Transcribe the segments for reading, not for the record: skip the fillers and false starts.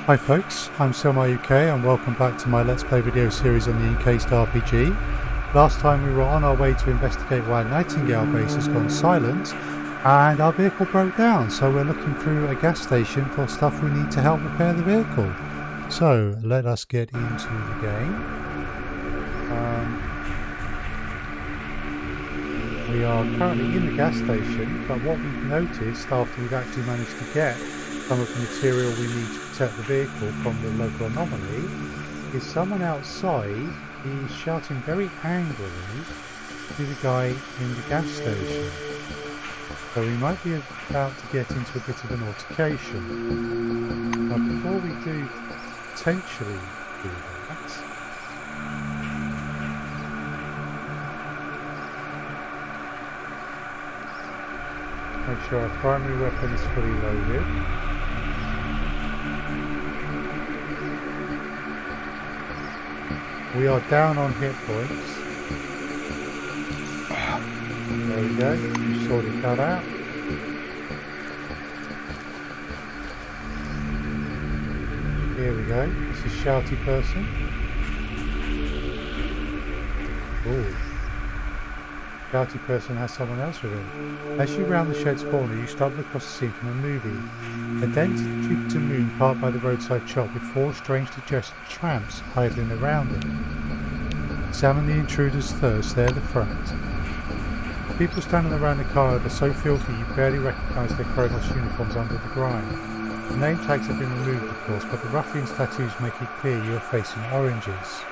Hi folks, I'm SilmarUK and welcome back to my Let's Play video series on the Encased RPG. Last time we were on our way to investigate why Nightingale base has gone silent and our vehicle broke down, so we're looking through a gas station for stuff we need to help repair the vehicle. So let us get into the game. We are currently in the gas station, but what we've noticed after we've actually managed to get some of the material we need to protect the vehicle from the local anomaly is someone outside is shouting very angrily to the guy in the gas station. So we might be about to get into a bit of an altercation. Now before we do potentially do that, make sure our primary weapon is fully loaded. We are down on hit points. There we go, you sorted that out. Here we go, this is shouty person. Ooh. Shouty person has someone else with him. As you round the shed's corner, you stumble across a scene from a movie. A dense Jupiter moon parked by the roadside shop with four strangely dressed tramps idling around it. Examine the intruder's thirst there at the front. The people standing around the car are so filthy you barely recognise their Chronos uniforms under the grime. The name tags have been removed, of course, but the ruffians' tattoos make it clear you are facing oranges.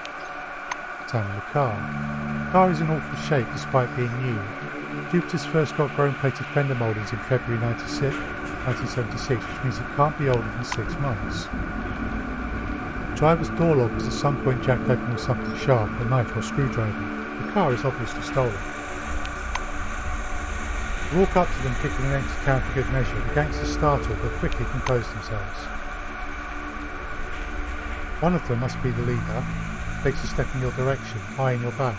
Examine the car. The car is in awful shape despite being new. Jupiter's first got chrome-plated fender mouldings in February 1976, which means it can't be older than 6 months. The driver's door lock was at some point jacked open with something sharp, a knife or screwdriver. The car is obviously stolen. You walk up to them kicking an empty can for good measure. The gangsters startle but quickly compose themselves. One of them must be the leader. Takes a step in your direction, eyeing your badge.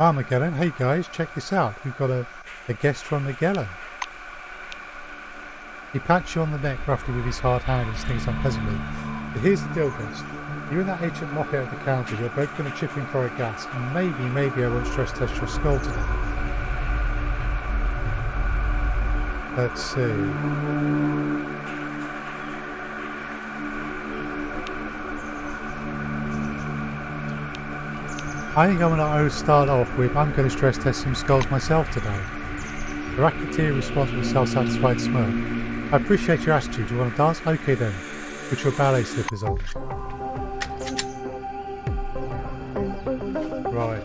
Magellan, hey guys, check this out. We've got a guest from Magellan. He pats you on the neck roughly with his hard hand and sneers unpleasantly. But here's the deal, Ghost. You and that ancient mockhead at the counter, you're both going to chip in for a gas, and maybe I won't stress test your skull today. Let's see. I think I'm going to start off with, I'm going to stress test some skulls myself today. The racketeer responds with a self-satisfied smirk. I appreciate your attitude. Do you want to dance? Okay then. Put your ballet slippers on. Right.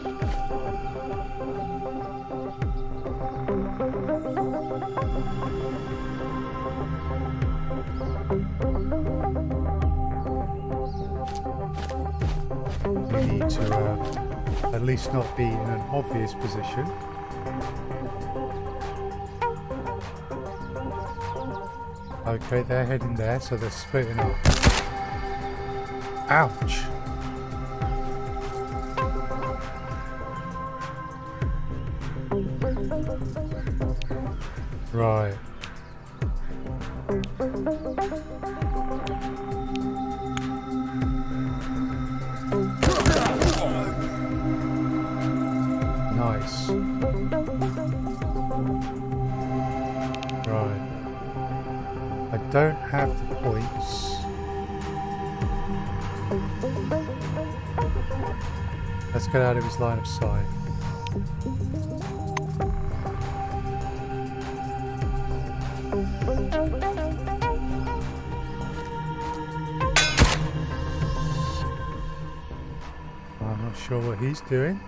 We need to at least not be in an obvious position. Okay, they're heading there, so they're splitting up. Ouch! Right. Nice. Right. I don't have the points. Let's get out of his line of sight. I'm not sure what he's doing.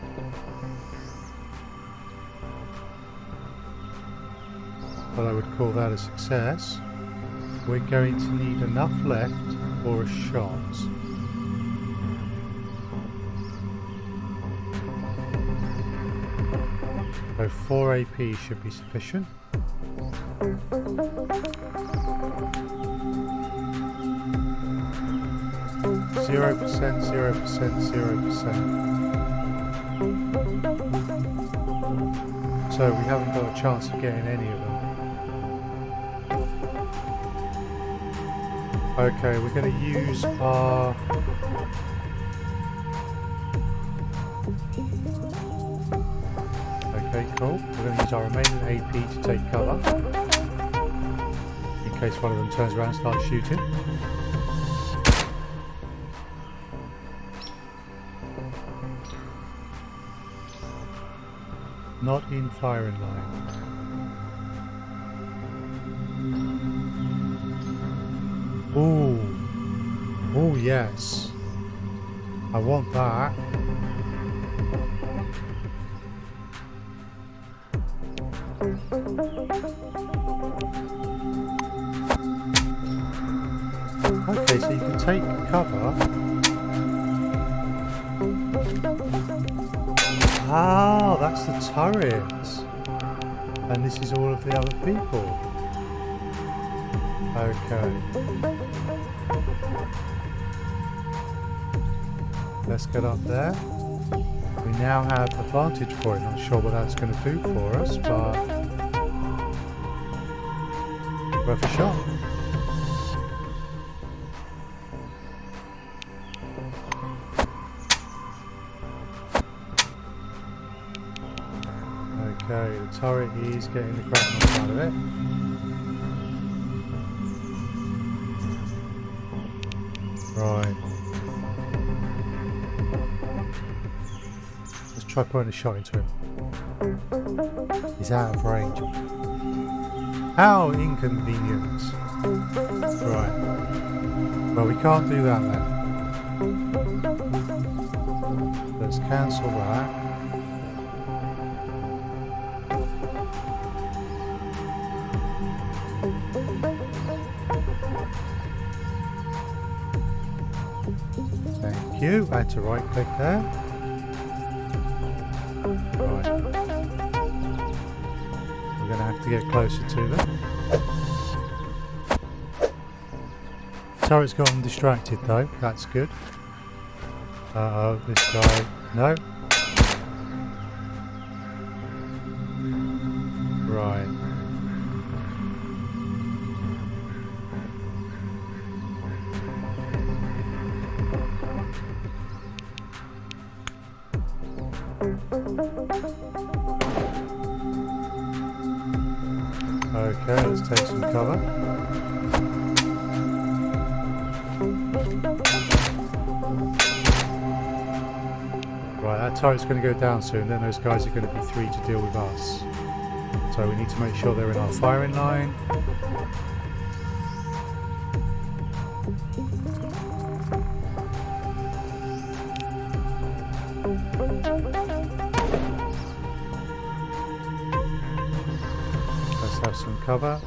But I would call that a success. We're going to need enough left for a shot. So 4 AP should be sufficient. 0%, 0%, 0%. So we haven't got a chance of getting any of them. Okay, we're going to use our... Okay, cool. We're going to use our remaining AP to take cover. In case one of them turns around and starts shooting. Not in firing line. Ooh. Oh yes. I want that. Okay, so you can take cover. Ah, that's the turret. And this is all of the other people. Okay. Let's get up there. We now have a vantage point. Not sure what that's going to do for us, but worth a shot. Okay, the turret is getting the crap knocked out of it. Right. Let's try putting a shot into him. He's out of range. How inconvenient. Right. Well, we can't do that then. Let's cancel that. Thank you. I had to right click there. Right. We're going to have to get closer to them. Turret's gotten distracted though. That's good. Uh-oh, this guy. No. Right. Okay, let's take some cover. Right, that turret's going to go down soon, then those guys are going to be three to deal with us. So we need to make sure they're in our firing line. Let's have some cover.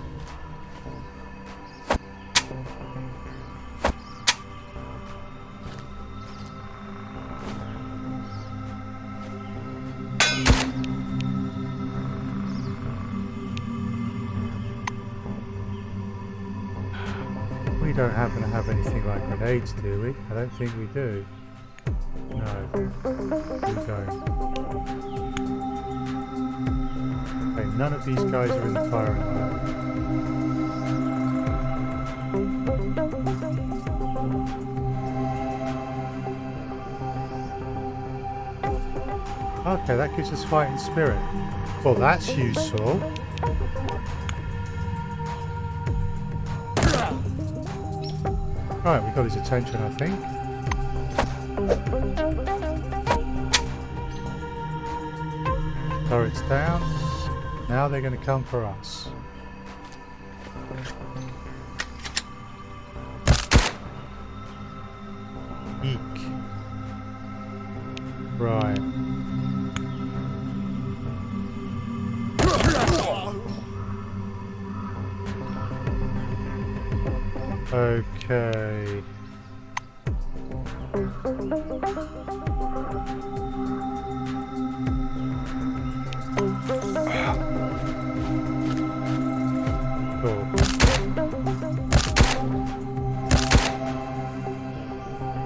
We don't happen to have anything like grenades, do we? I don't think we do. No, we don't. Okay, none of these guys are in the firing line. Okay, that gives us fighting spirit. Well, that's useful. Right, we got his attention, I think. Turret's down. Now they're going to come for us. Eek. Right. Okay. Cool.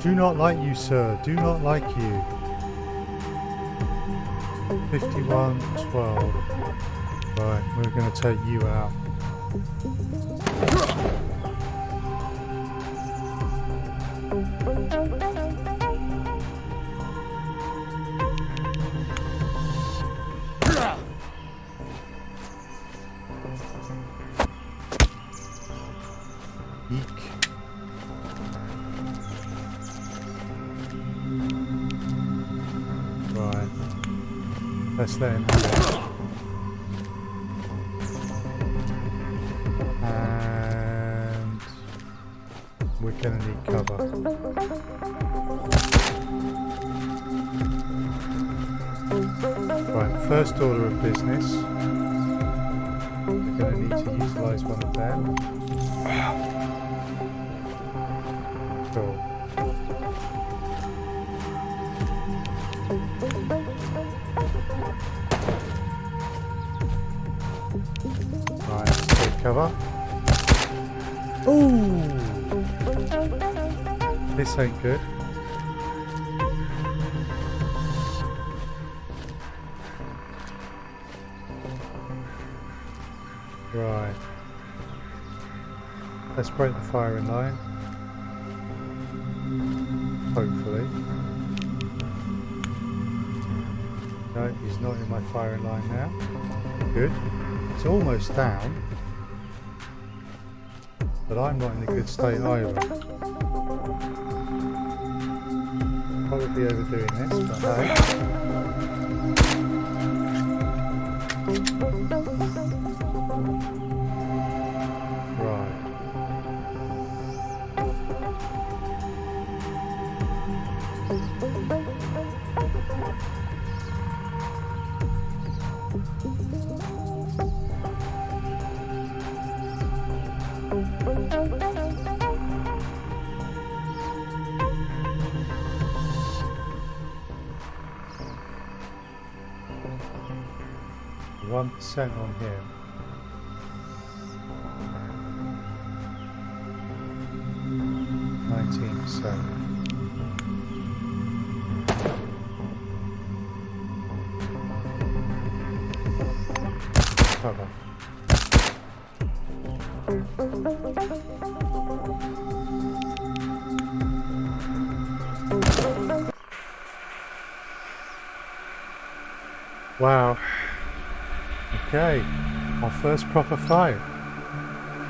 Do not like you, sir. Do not like you. 51-12. Right, we're going to take you out. Eek. Right. Let's let him have it. And we're going to need cover. Right, first order of business. We're going to need to utilise one of them. Cool. Right, let's take cover. Ooh! This ain't good. Right. Let's break the firing line. Hopefully. No, he's not in my firing line now. Good. It's almost down. But I'm not in a good state either. Probably overdoing this, but hey. Right. 1% on here. Cover. Wow. Okay, our first proper fight.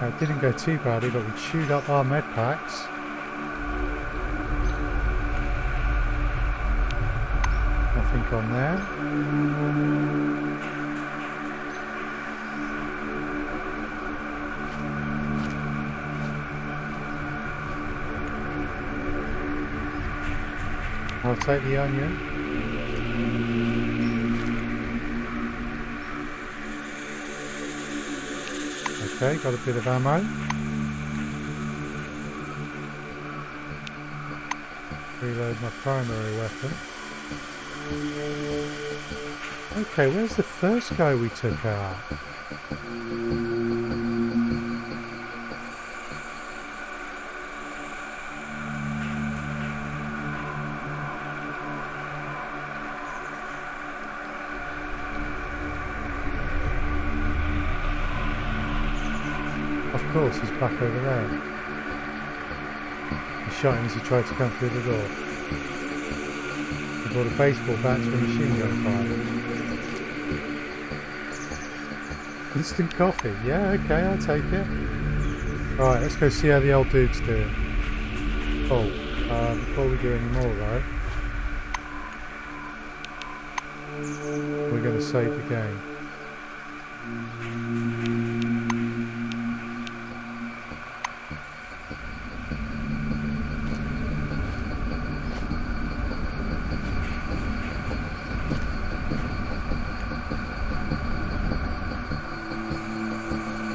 It didn't go too badly, but we chewed up our med packs. Nothing on there. I'll take the onion. Okay, got a bit of ammo. Reload my primary weapon. Okay, where's the first guy we took out? Of course, he's back over there. I shot him as he tried to come through the door. He brought a baseball bat to a machine gun fire. Instant coffee. Yeah, okay, I'll take it. Right, let's go see how the old dude's doing. Oh, before we do any more though, we're going to save the game.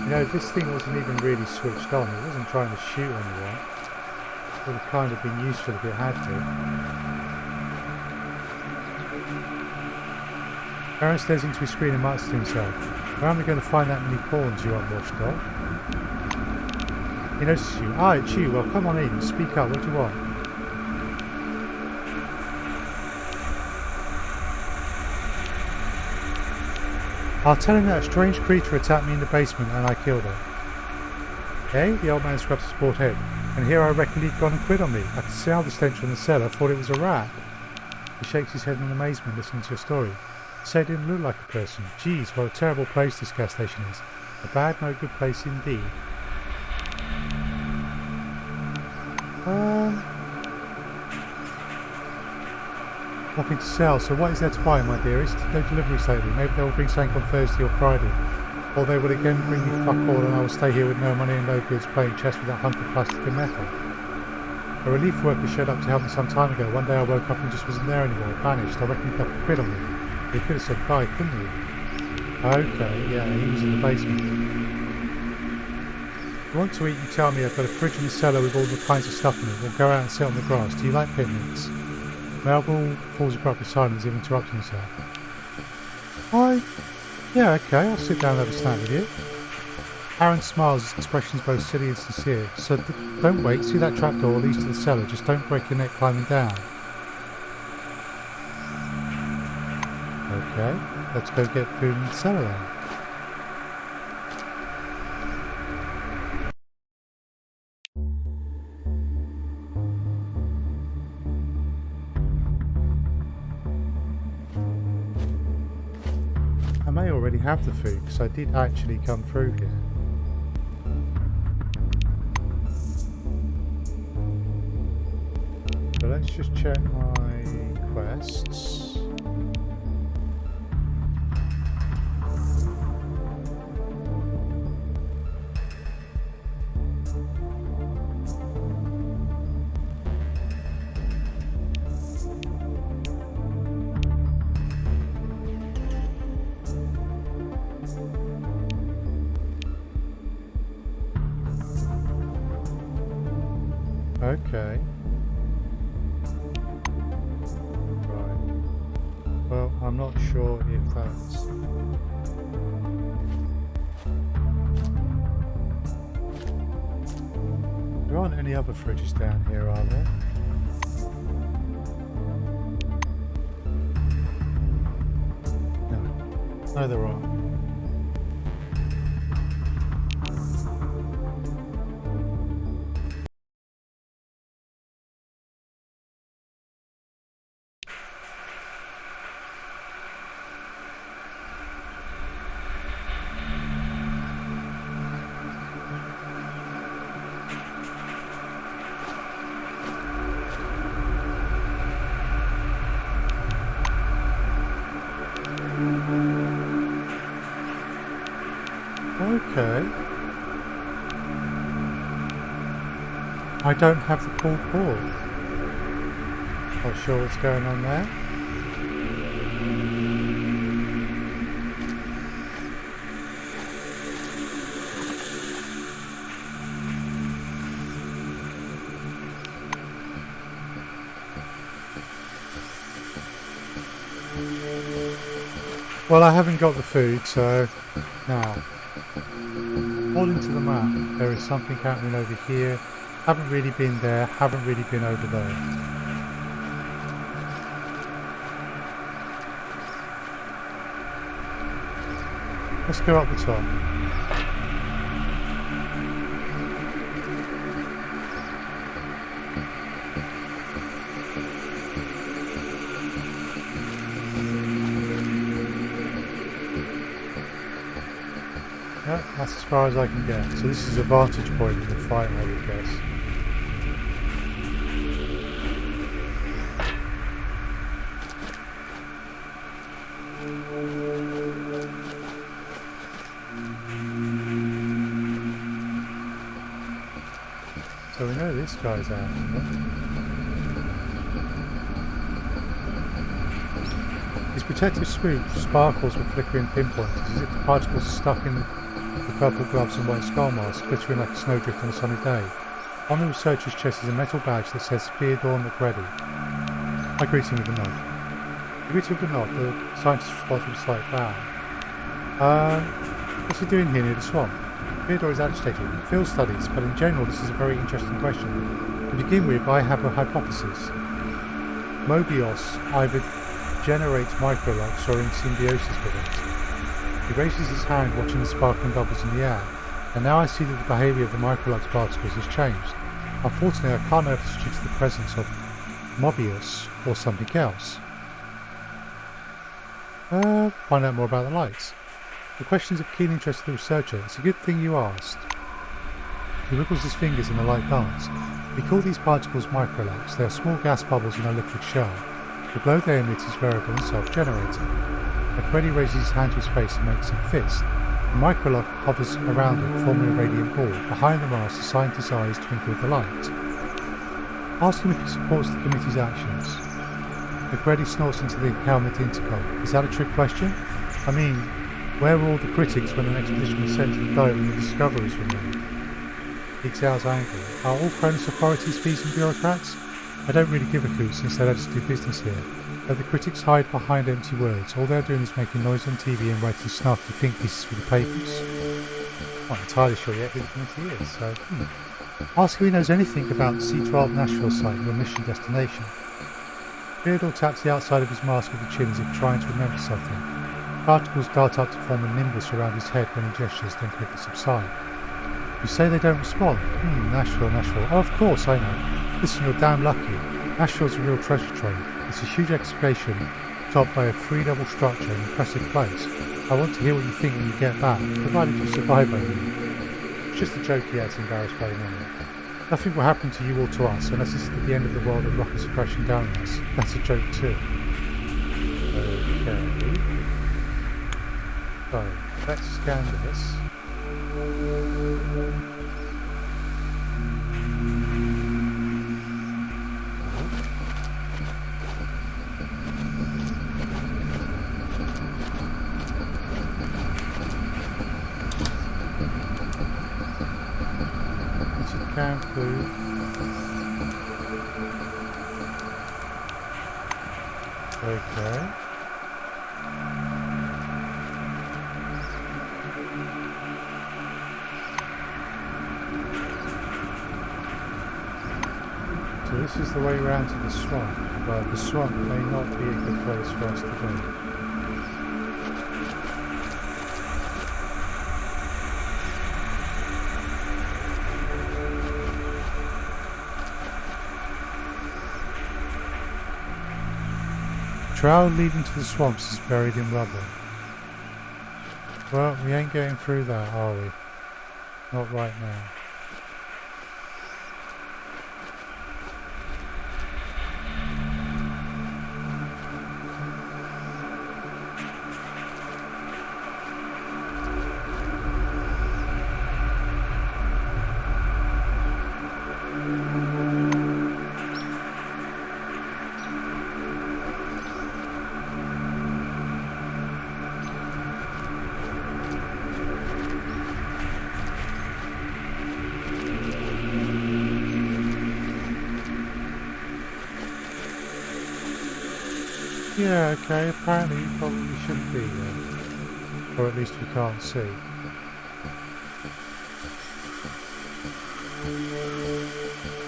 You know, this thing wasn't even really switched on. It wasn't trying to shoot anyone. It would have kind of been useful if it had been. Aaron stares into his screen and mutters to himself. Where am I going to find that many pawns, you unwashed dog? He notices you. Ah, it's you. Well, come on in. Speak up. What do you want? I'll tell him that a strange creature attacked me in the basement and I killed her. Eh? The old man scrubs his bald head. And here I reckon he'd gone and quit on me. I could smell the stench from the cellar. Thought it was a rat. He shakes his head in amazement listening to your story. Said it didn't look like a person. Geez, what a terrible place this gas station is. A bad, no good place indeed. Nothing to sell, so what is there to buy, my dearest? No deliveries lately. Maybe they'll bring something on Thursday or Friday. Or they will again bring me fuck all and I will stay here with no money and no goods playing chess with that hunk of plastic and metal. A relief worker showed up to help me some time ago. One day I woke up and just wasn't there anymore. Vanished. I reckon he got a quid on me. He could have said bye, couldn't he? Okay, yeah, he was in the basement. If you want to eat, you tell me. I've got a fridge in the cellar with all the kinds of stuff in it. We'll go out and sit on the grass. Do you like picnics? Melville falls abruptly silent as if interrupting himself. Yeah, okay, I'll sit down and have a snack with you. Aaron smiles, his expression is both silly and sincere. So don't wait, see that trapdoor leads to the cellar, just don't break your neck climbing down. Okay, let's go get food in the cellar then. I may already have the food because I did actually come through here. So let's just check my quests. Okay. Right. Well, I'm not sure if that's... There aren't any other fridges down here, are there? No. No, there aren't. Okay. I don't have the pulled cord. Not sure what's going on there. Well, I haven't got the food, so now. According to the map, there is something happening over here. Haven't really been there, haven't really been over there. Let's go up the top. Yeah, that's as far as I can get. So this is a vantage point in the fight, I would guess. So we know this guy's out here. His protective swoop sparkles with flickering pinpoints as if the particles are stuck in the purple gloves and white skull mask, glittering like a snowdrift on a sunny day. On the researcher's chest is a metal badge that says Theodore McReady. I greet him with a nod. I greet him with a nod. The scientist responds with a slight bow. What's he doing here near the swamp? Theodore is agitated. Field studies, but in general this is a very interesting question. To begin with, I have a hypothesis. Mobius either generates microlux or in symbiosis with it. He raises his hand, watching the sparkling bubbles in the air, and now I see that the behaviour of the microlux particles has changed. Unfortunately, I can't know if it's due to the presence of Mobius or something else. Find out more about the lights. The question is of keen interest to the researcher. It's a good thing you asked. He wiggles his fingers in the light dance. We call these particles microlux. They are small gas bubbles in a liquid shell. The glow they emit is variable and self-generating. McCready raises his hand to his face and makes a fist. The microlux hovers around it, forming a radiant ball. Behind the mask, the scientist's eyes twinkle with delight. Ask him if he supports the committee's actions. McCready snorts into the helmet intercom. Is that a trick question? I mean, where were all the critics when an expedition was sent to the dive and the discoveries were made? He exhales angrily. Are all Cronus authorities fees and bureaucrats? I don't really give a hoot since they let us do business here. But the critics hide behind empty words. All they're doing is making noise on TV and writing snarky think pieces for the papers. I'm not entirely sure yet who the committee is, so... Ask if he knows anything about the C-12 Nashville site, your mission destination. Theodore taps the outside of his mask with the chin as if trying to remember something. Particles dart up to form a nimbus around his head when he gestures, then quickly subside. You say they don't respond? Nashville. Oh, of course, I know. Listen, you're damn lucky. Nashville's a real treasure trove. It's a huge excavation topped by a free double structure, an impressive place. I want to hear what you think when you get back, provided you survive over it. It's just a joke he adds, embarrassed by the moment. Nothing will happen to you or to us unless it's at the end of the world and rockets are crashing down on us. That's a joke too. Okay. So, let's scan this. Camp food. Okay. So this is the way around to the swamp, but the swamp may not be a good place for us to go. The trail leading to the swamps is buried in rubble. Well, we ain't going through that, are we? Not right now. Yeah, okay, apparently you probably shouldn't be there. Or at least we can't see.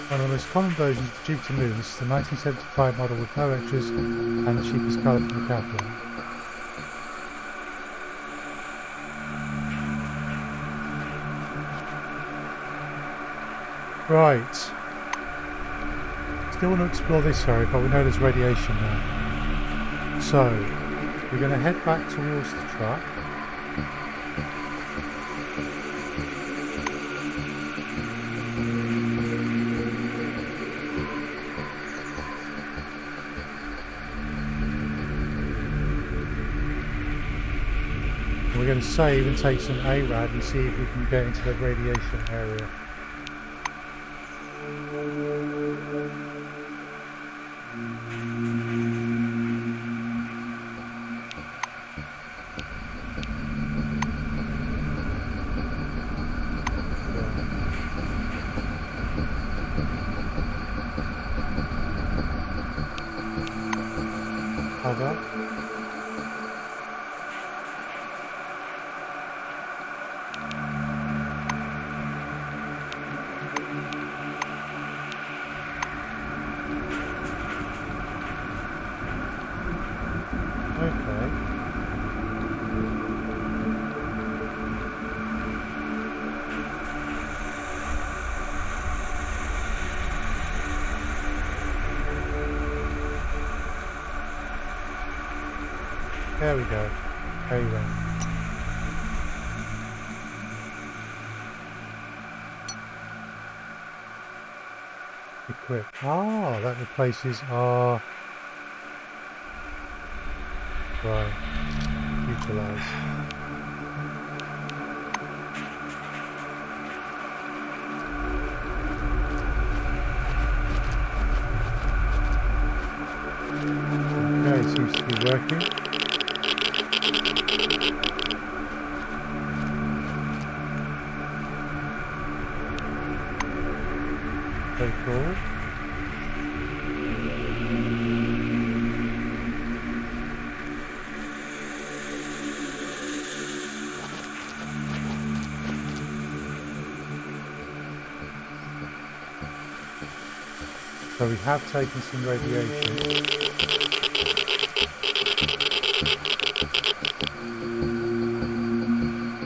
One of the most common versions of the Jupiter Moon, this is the 1975 model with no extras and the cheapest colour from the catalogue. Right. Still want to explore this area, but we know there's radiation now. So, we're going to head back towards the truck. We're going to save and take some ARAD and see if we can get into the radiation area. Other. Okay. There we go. There you go. Equip. Ah, that replaces our... Right. Utilise. Okay, it seems to be working. Very cool. So we have taken some radiation.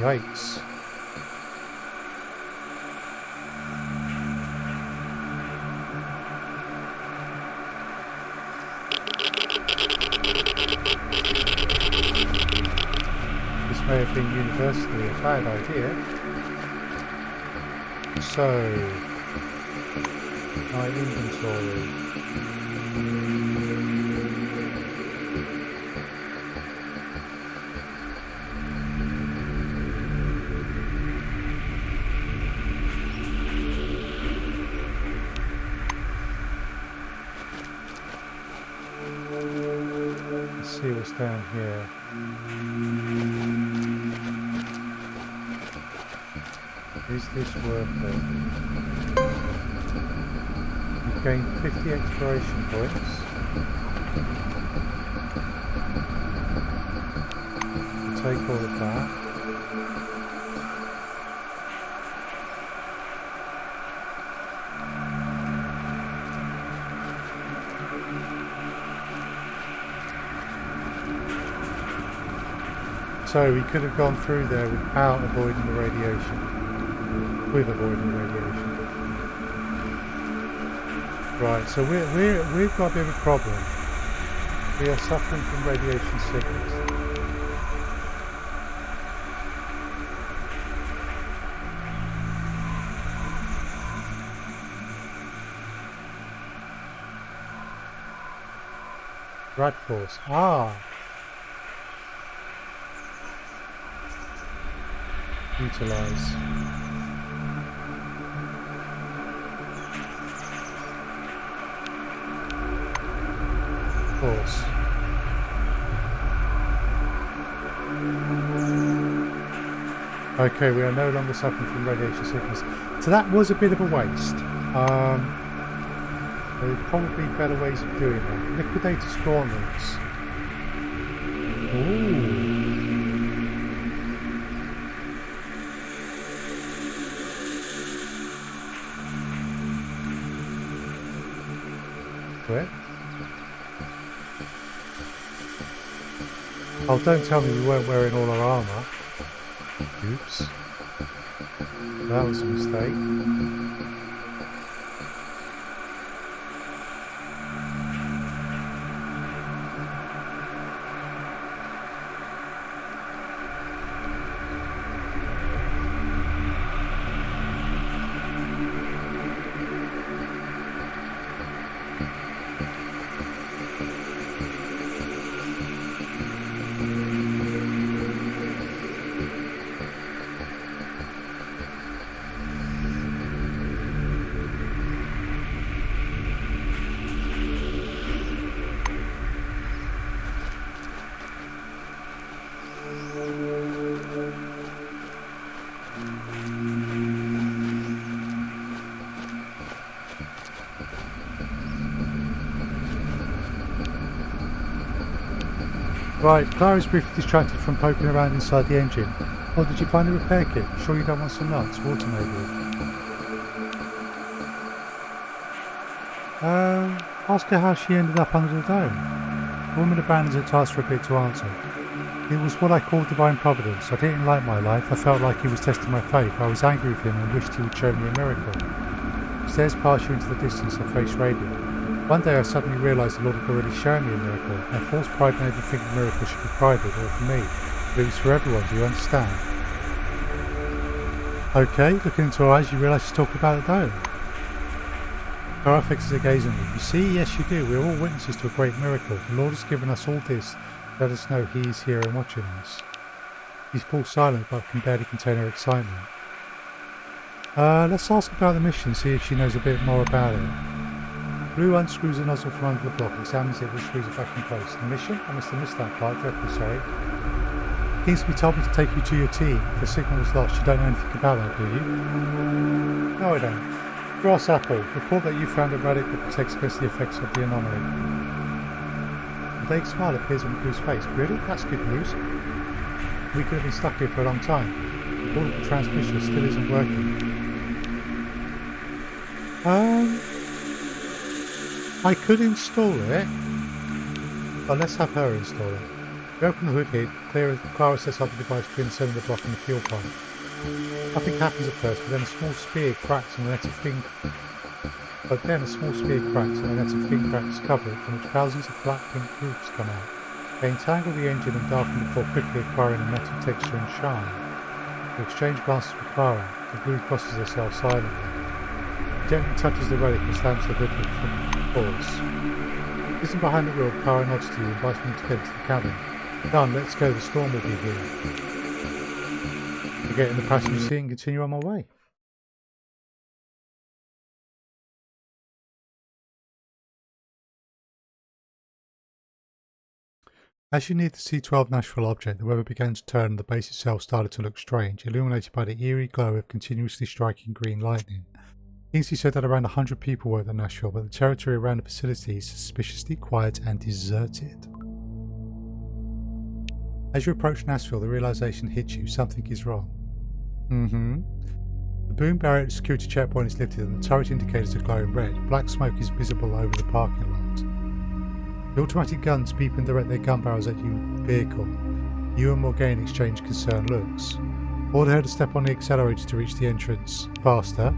Yikes. This may have been universally a bad idea. So, my inventory. Let's see what's down here. Is this worth it? You gain 50 exploration points. I'll take all of that. So we could have gone through there without avoiding the radiation. With avoiding the radiation. Right, so we've got a bit of a problem. We are suffering from radiation sickness. Rad force. Ah! Utilize. Force. Okay, we are no longer suffering from radiation sickness. So that was a bit of a waste. There are probably better ways of doing that. Liquidator spawn roots. Ooh. Where? Oh, don't tell me we weren't wearing all our armour. Oops. That was a mistake. Right, Clara's briefly distracted from poking around inside the engine. Oh, did you find a repair kit? Sure you don't want some nuts? Water maybe? Ask her how she ended up under the dome. The woman abandons her task for a bit to answer. It was what I call divine providence. I didn't like my life. I felt like he was testing my faith. I was angry with him and wished he would show me a miracle. Stairs pass you into the distance and face radiant. One day I suddenly realised the Lord had already shown me a miracle. My false pride made me think the miracle should be private or for me. But it was for everyone, do you understand? Okay, looking into her eyes you realise she's talking about the dome. Kara fixes her gaze on me. You see? Yes, you do. We're all witnesses to a great miracle. The Lord has given us all this. Let us know He is here and watching us. She falls silent but can barely contain her excitement. Let's ask about the mission, see if she knows a bit more about it. Blue unscrews a nozzle from under the block, examines it, and screws it back in place. The mission? I must have missed that part, dreadfully sorry. Kingsley told me to take you to your team. If the signal was lost, you don't know anything about that, do you? No, I don't. Grass Apple, report that you found a relic that protects against the effects of the anomaly. A vague smile appears on Blue's face. Really? That's good news. We could have been stuck here for a long time. The portable transmission still isn't working. I could install it, but let's have her install it. We open the hood here, Clara sets up the device between the cylinder block and the fuel pipe. Nothing happens at first, but then a small spear cracks and a net of fin cracks cover it, from which thousands of black pink groups come out. They entangle the engine and darken before quickly acquiring a metal texture and shine. We exchange glances with Clara. The blue crosses herself silently. Gently touches the relic and slams the hood from pause. Sitting behind the wheel, Clara nods to you, inviting you to get into the cabin. Done, let's go, the storm will be here. I get in the passenger seat and continue on my way. As you neared the C-12 Nashville object, the weather began to turn and the base itself started to look strange, illuminated by the eerie glow of continuously striking green lightning. Kingsley said that around 100 people were at Nashville, but the territory around the facility is suspiciously quiet and deserted. As you approach Nashville, the realization hits you, something is wrong. The boom barrier at the security checkpoint is lifted and the turret indicators are glowing red. Black smoke is visible over the parking lot. The automatic guns beep and direct their gun barrels at your vehicle. You and Morgaine exchange concerned looks. Order her to step on the accelerator to reach the entrance faster.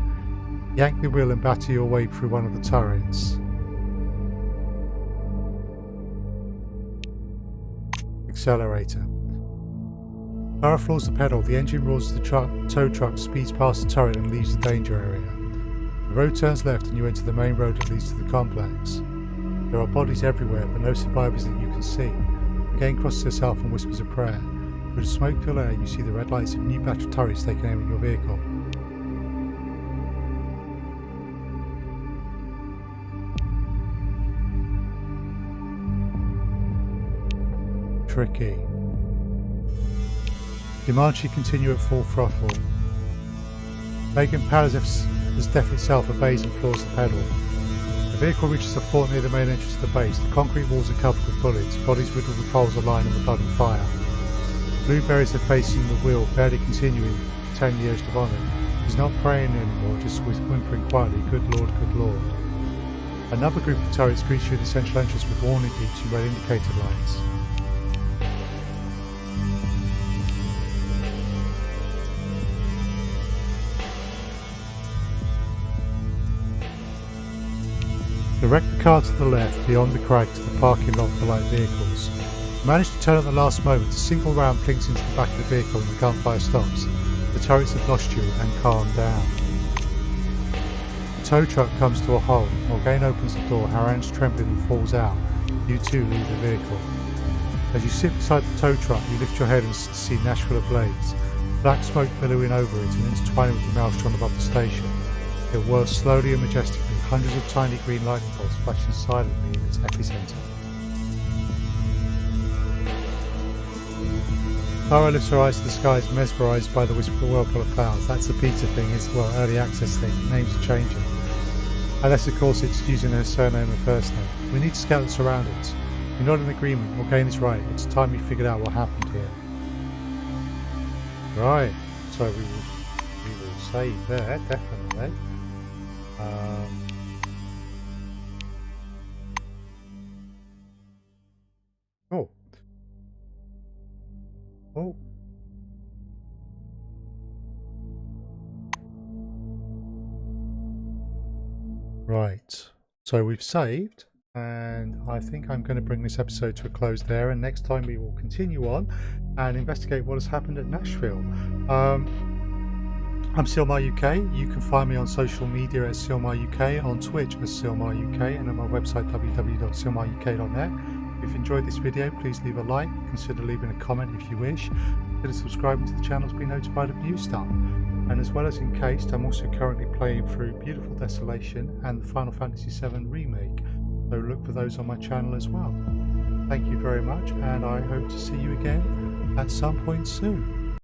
Yank the wheel and batter your way through one of the turrets. Accelerator. Clara floors the pedal. The engine roars as the tow truck speeds past the turret and leaves the danger area. The road turns left and you enter the main road that leads to the complex. There are bodies everywhere, but no survivors that you can see. Again crosses herself and whispers a prayer. Through the smoke-filled air, you see the red lights of new batch of turrets taking aim at your vehicle. Tricky. Demand she continue at full throttle. Vacant powers as death itself obeys and floors the pedal. The vehicle reaches a fort near the main entrance of the base. The concrete walls are covered with bullets. Bodies riddled with holes are lying in the blood and fire. Blue buries her face in the wheel, barely continuing 10 years of honour. She's not praying anymore, just whimpering quietly, "Good Lord, good Lord." Another group of turrets greets you at the central entrance with warning beeps and red indicator lights. Direct the car to the left, beyond the crag to the parking lot for light vehicles. You manage to turn at the last moment. A single round plinks into the back of the vehicle and the gunfire stops. The turrets have lost you and calmed down. The tow truck comes to a halt. Morgaine opens the door, her hands trembling and falls out. You too leave the vehicle. As you sit beside the tow truck, you lift your head and see Nashville ablaze. Black smoke billowing over it and intertwining with the maelstrom above the station. It whirls slowly and majestically, hundreds of tiny green lightning bolts flashing silently in its epicenter. Clara lifts her eyes to the skies, mesmerised by the whisper whirlpool of clouds. That's a beta thing, it's early access thing. Names are changing. Unless of course it's using her surname and first name. We need to scout the surroundings. You're not in agreement. Morgaine is right. It's time we figured out what happened here. Right. So we will save there, definitely. Oh. Right. So we've saved, and I think I'm going to bring this episode to a close there, and next time we will continue on and investigate what has happened at Nashville. I'm SilmarUK. You can find me on social media at SilmarUK, on Twitch as SilmarUK, and on my website www.silmaruk.net. If you've enjoyed this video, please leave a like, consider leaving a comment if you wish, consider subscribing to the channel to be notified of new stuff. And as well as Encased, I'm also currently playing through Beautiful Desolation and the Final Fantasy VII Remake, so look for those on my channel as well. Thank you very much, and I hope to see you again at some point soon.